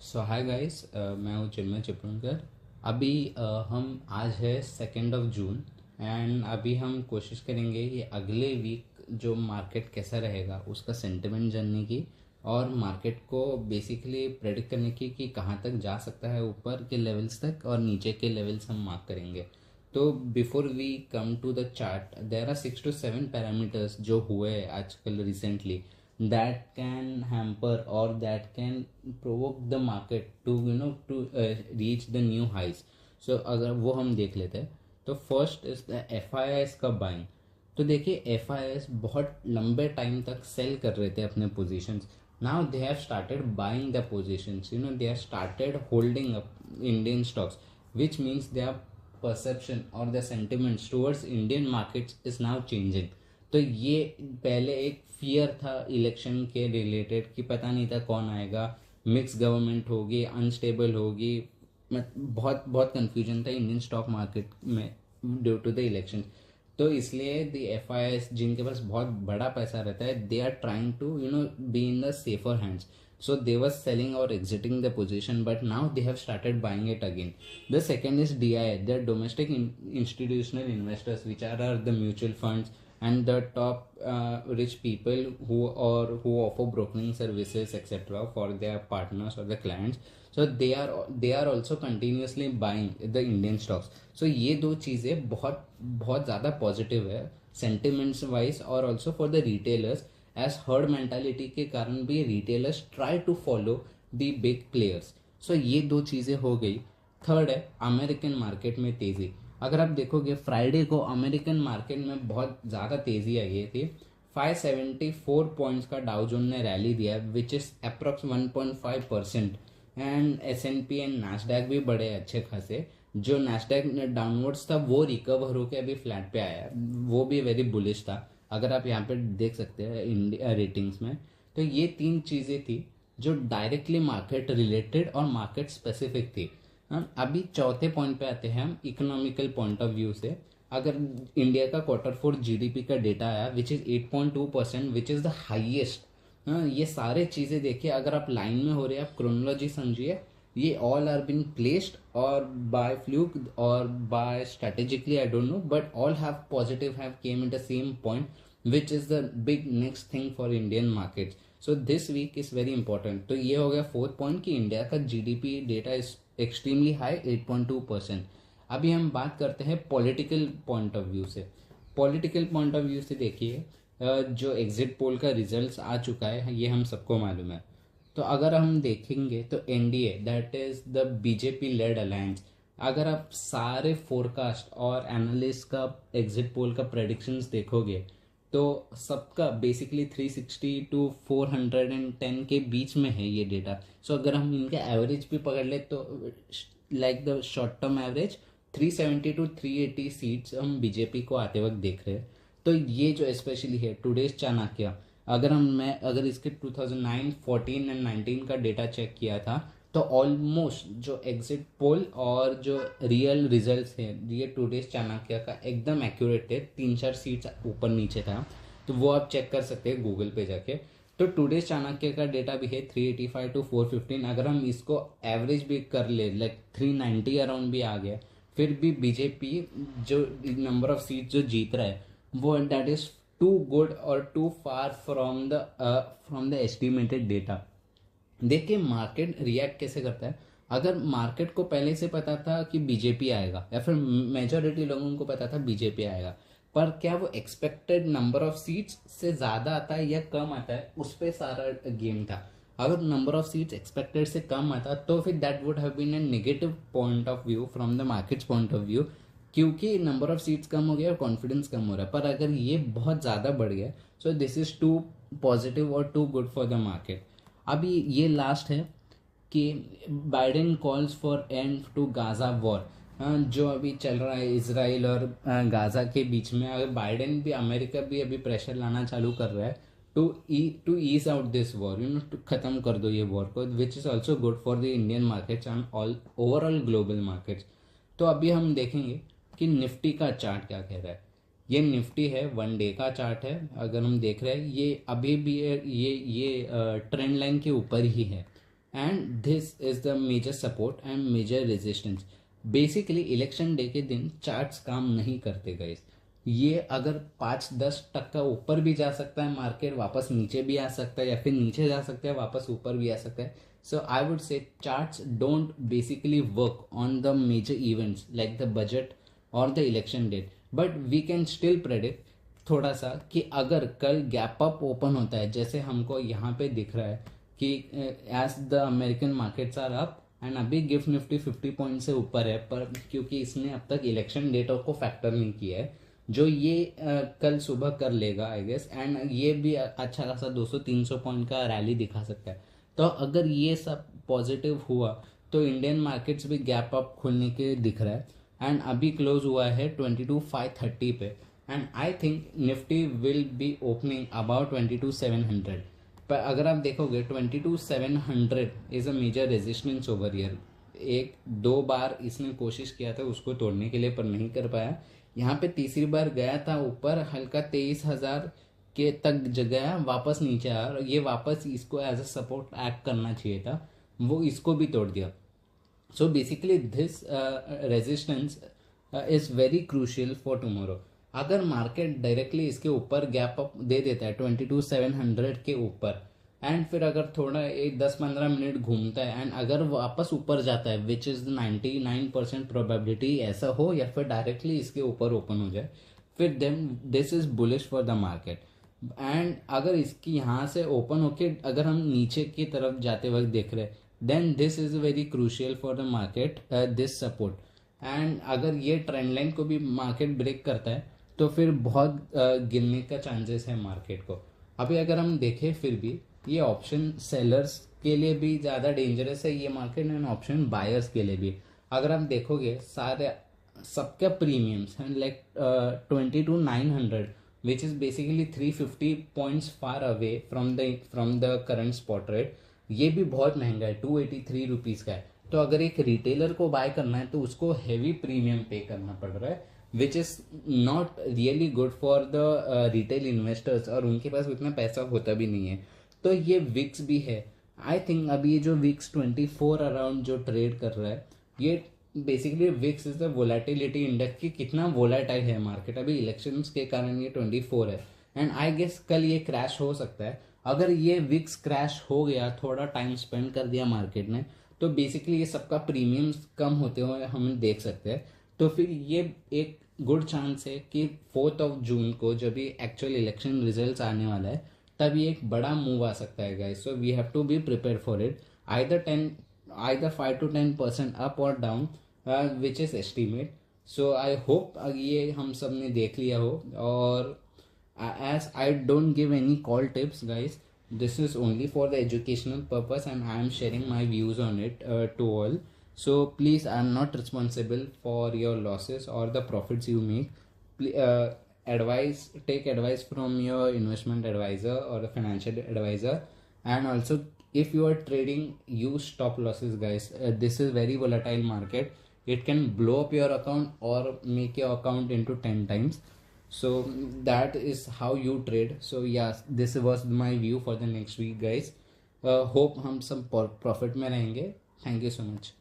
सो hi guys, मैं हूँ चिन्मय चिपळूणकर। अभी हम आज है 2 जून एंड अभी हम कोशिश करेंगे ये अगले वीक जो मार्केट कैसा रहेगा उसका सेंटिमेंट जानने की और मार्केट को बेसिकली प्रेडिक्ट करने की कि कहाँ तक जा सकता है, ऊपर के लेवल्स तक और नीचे के लेवल्स हम मार्क करेंगे। तो before we come to the chart there are 6 to 7 parameters जो हुए आजकल recently that can hamper or that can provoke the market to reach the new highs. So अगर वो हम देख लेते हैं तो फर्स्ट इज द FIIs का बाइंग। तो देखिए FIIs बहुत लंबे टाइम तक सेल कर रहे थे अपने positions. Now they have started buying the positions, they have started holding up Indian stocks, which means their perception or the sentiments towards Indian markets is now changing। तो ये पहले एक फियर था इलेक्शन के रिलेटेड कि पता नहीं था कौन आएगा, मिक्स गवर्नमेंट होगी, अनस्टेबल होगी, बहुत बहुत कन्फ्यूजन था इंडियन स्टॉक मार्केट में ड्यू टू द इलेक्शन। तो इसलिए द FIIs जिनके पास बहुत बड़ा पैसा रहता है they are trying to be in the safer hands. So they were selling or exiting the position, but now they have started buying it again. The second is DIA, they're domestic institutional investors, which are the mutual funds and the top rich people who offer brokering services etc. for their partners or the clients. So they are also continuously buying the Indian stocks. So ये दो चीज़ें बहुत बहुत ज़्यादा positive है sentiments wise और also for the retailers. As herd mentality के कारण भी retailers try to follow the big players. So ये दो चीज़ें हो गई। थर्ड है अमेरिकन मार्केट में तेज़ी। अगर आप देखोगे फ्राइडे को अमेरिकन मार्केट में बहुत ज़्यादा तेज़ी आई थी। 574 पॉइंट्स का डाउ जोन ने रैली दिया, which is approx 1.5%। And S&P and Nasdaq भी बड़े अच्छे खासे। जो नैस्डैक डाउनवर्ड्स था वो रिकवर होकर अभी फ्लैट पे आया, वो भी वेरी बुलिश था, अगर आप यहाँ पे देख सकते हैं इंडिया रेटिंग्स में। तो ये तीन चीज़ें थी जो डायरेक्टली मार्केट रिलेटेड और मार्केट स्पेसिफिक थी। अभी चौथे पॉइंट पे आते हैं हम इकोनॉमिकल पॉइंट ऑफ व्यू से। अगर इंडिया का Q4 GDP का डेटा आया which is 8.2%, which is the highest. ये सारे चीज़ें देखिए, अगर आप लाइन में हो रहे हैं, आप क्रोनोलॉजी समझिए, ये ऑल आर बीन प्लेस्ड और बाय फ्लूक और by strategically I don't know, but all have positive have came at the same point which is the big next thing for Indian market. So this week is very important. तो ये हो गया fourth point कि India का GDP data is extremely high 8.2%। अभी हम बात करते हैं पॉलिटिकल पॉइंट ऑफ व्यू से। पॉलिटिकल पॉइंट ऑफ व्यू से देखिए, जो एग्जिट पोल का रिजल्ट्स आ चुका है ये हम सबको मालूम है। तो अगर हम देखेंगे तो NDA that is the BJP led alliance, अगर आप सारे फोरकास्ट और एनालिस्ट का एग्जिट पोल का प्रेडिक्शंस देखोगे तो सबका बेसिकली 360 to 410 के बीच में है ये डेटा। सो अगर हम इनका एवरेज भी पकड़ ले तो like the short term average 370 to 380 seats हम BJP को आते वक्त देख रहे हैं। तो ये जो स्पेशली है टुडेज चाणक्य, अगर इसके 2009, 14 एंड 19 का डेटा चेक किया था तो ऑलमोस्ट जो एग्जिट पोल और जो रियल रिजल्ट्स है ये टुडेज चाणक्य का एकदम एक्यूरेट है। 3-4 सीट्स ऊपर नीचे था, तो वो आप चेक कर सकते हैं गूगल पे जाके। तो टुडेज चाणक्य का डेटा भी है 385 to 415। अगर हम इसको एवरेज भी कर ले लाइक 390 अराउंड भी आ गया, फिर भी BJP जो नंबर ऑफ सीट जो जीत रहा है वो दैट इज टू गुड और too far from the estimated data. देखिए मार्केट रिएक्ट कैसे करता है। अगर मार्केट को पहले से पता था कि BJP आएगा या फिर मेजॉरिटी लोगों को पता था BJP आएगा, पर क्या वो एक्सपेक्टेड नंबर ऑफ सीट्स से ज़्यादा आता है या कम आता है, उस पर सारा गेम था। अगर नंबर ऑफ सीट्स एक्सपेक्टेड से कम आता तो फिर that would have been a negative point of view from the markets point of view, क्योंकि नंबर ऑफ सीट्स कम हो गया और कॉन्फिडेंस कम हो रहा है। पर अगर ये बहुत ज़्यादा बढ़ गया so this is too positive और too good for the market. अभी ये लास्ट है कि Biden calls for end to Gaza war, जो अभी चल रहा है इसराइल और गाजा के बीच में। अगर बाइडेन भी, अमेरिका भी अभी प्रेशर लाना चालू कर रहा है to ease out this war, to ख़त्म कर दो ये वॉर को, which is also good for the Indian markets and all overall global markets. तो अभी हम देखेंगे कि निफ्टी का चार्ट क्या कह रहा है। ये निफ्टी है, 1 डे का चार्ट है। अगर हम देख रहे हैं ये अभी भी ये ट्रेंड लाइन के ऊपर ही है। And this is the major support and major resistance. Basically election day के दिन चार्ट्स काम नहीं करते गाइस। ये अगर 5-10% ऊपर भी जा सकता है मार्केट, वापस नीचे भी आ सकता है, या फिर नीचे जा सकता है वापस ऊपर भी आ सकता है। So I would say charts don't basically work on the major events like the budget और the election date, but we can still predict थोड़ा सा कि अगर कल गैप अप ओपन होता है, जैसे हमको यहाँ पे दिख रहा है कि as the American markets are up, and अभी गिफ्ट निफ्टी 50 पॉइंट से ऊपर है, पर क्योंकि इसने अब तक इलेक्शन डेटा को फैक्टर नहीं किया है, जो ये कल सुबह कर लेगा आई गेस, एंड ये भी अच्छा खासा 200-300 पॉइंट का रैली दिखा सकता है। तो अगर ये सब पॉजिटिव हुआ तो इंडियन मार्केट्स भी गैप अप खुलने के दिख रहा है, एंड अभी क्लोज हुआ है 22,530 पे, and I think Nifty will be opening about 22,700। पर अगर आप देखोगे 22,700 is a major resistance over year. एक दो बार इसने कोशिश किया था उसको तोड़ने के लिए पर नहीं कर पाया। यहाँ पे तीसरी बार गया था ऊपर, हल्का 23,000 के तक गया, वापस नीचे आया, और ये वापस इसको एज अ सपोर्ट एक्ट करना चाहिए था, वो इसको भी तोड़ दिया। So basically this resistance is very crucial for tomorrow. अगर मार्केट डायरेक्टली इसके ऊपर गैप अप दे देता है 22,700 के ऊपर, एंड फिर अगर थोड़ा एक 10-15 मिनट घूमता है एंड अगर वापस ऊपर जाता है, विच इज़ 99% प्रोबेबिलिटी ऐसा हो, या फिर डायरेक्टली इसके ऊपर ओपन हो जाए, फिर then this is bullish for the market. And अगर इसकी यहाँ से ओपन होके अगर हम नीचे की तरफ जाते वक्त देख रहे हैं, then this is very crucial for the market, this support. And अगर ये ट्रेंड लाइन को भी मार्केट ब्रेक करता है तो फिर बहुत गिरने का चांसेस है मार्केट को। अभी अगर हम देखें फिर भी ये ऑप्शन सेलर्स के लिए भी ज़्यादा डेंजरस है ये मार्केट, एंड ऑप्शन बायर्स के लिए भी। अगर आप देखोगे सारे सबका प्रीमियम्स हैं like 22,900 which is basically 350 points far away from the current spot rate. ये भी बहुत महंगा है, 283 रुपीज़ का है। तो अगर एक रिटेलर को बाय करना है तो उसको हैवी प्रीमियम पे करना पड़ रहा है, which is not really good for the retail investors, और उनके पास उतना पैसा होता भी नहीं है। तो ये विक्स भी है। आई थिंक अभी ये जो विक्स 24 अराउंड जो ट्रेड कर रहा है, ये basically VIX is the volatility index की कितना वोलेटाइल है मार्केट। अभी इलेक्शंस के कारण ये 24 है, एंड आई गेस कल ये क्रैश हो सकता है। अगर ये विक्स क्रैश हो गया, थोड़ा टाइम स्पेंड कर दिया मार्केट ने, तो बेसिकली ये सबका प्रीमियम्स कम होते हुए हम देख सकते हैं। तो फिर ये एक गुड चांस है कि 4 जून को जब भी एक्चुअल इलेक्शन रिजल्ट्स आने वाला है, तब ये एक बड़ा मूव आ सकता है guys. So we have to be prepare for it, either 5 to 10% up और down, which is estimate. So I hope ये हम सब ने देख लिया हो, और as I don't give any call tips guys, this is only for the educational purpose and I am sharing my views on it to all. So please, I am not responsible for your losses or the profits you make. Take advice from your investment advisor or a financial advisor, and also if you are trading, use stop losses guys. This is very volatile market. It can blow up your account or make your account into 10 times. So that is how you trade. So yeah, this was my view for the next week guys. Hope हम सब profit में रहेंगे. Thank you so much.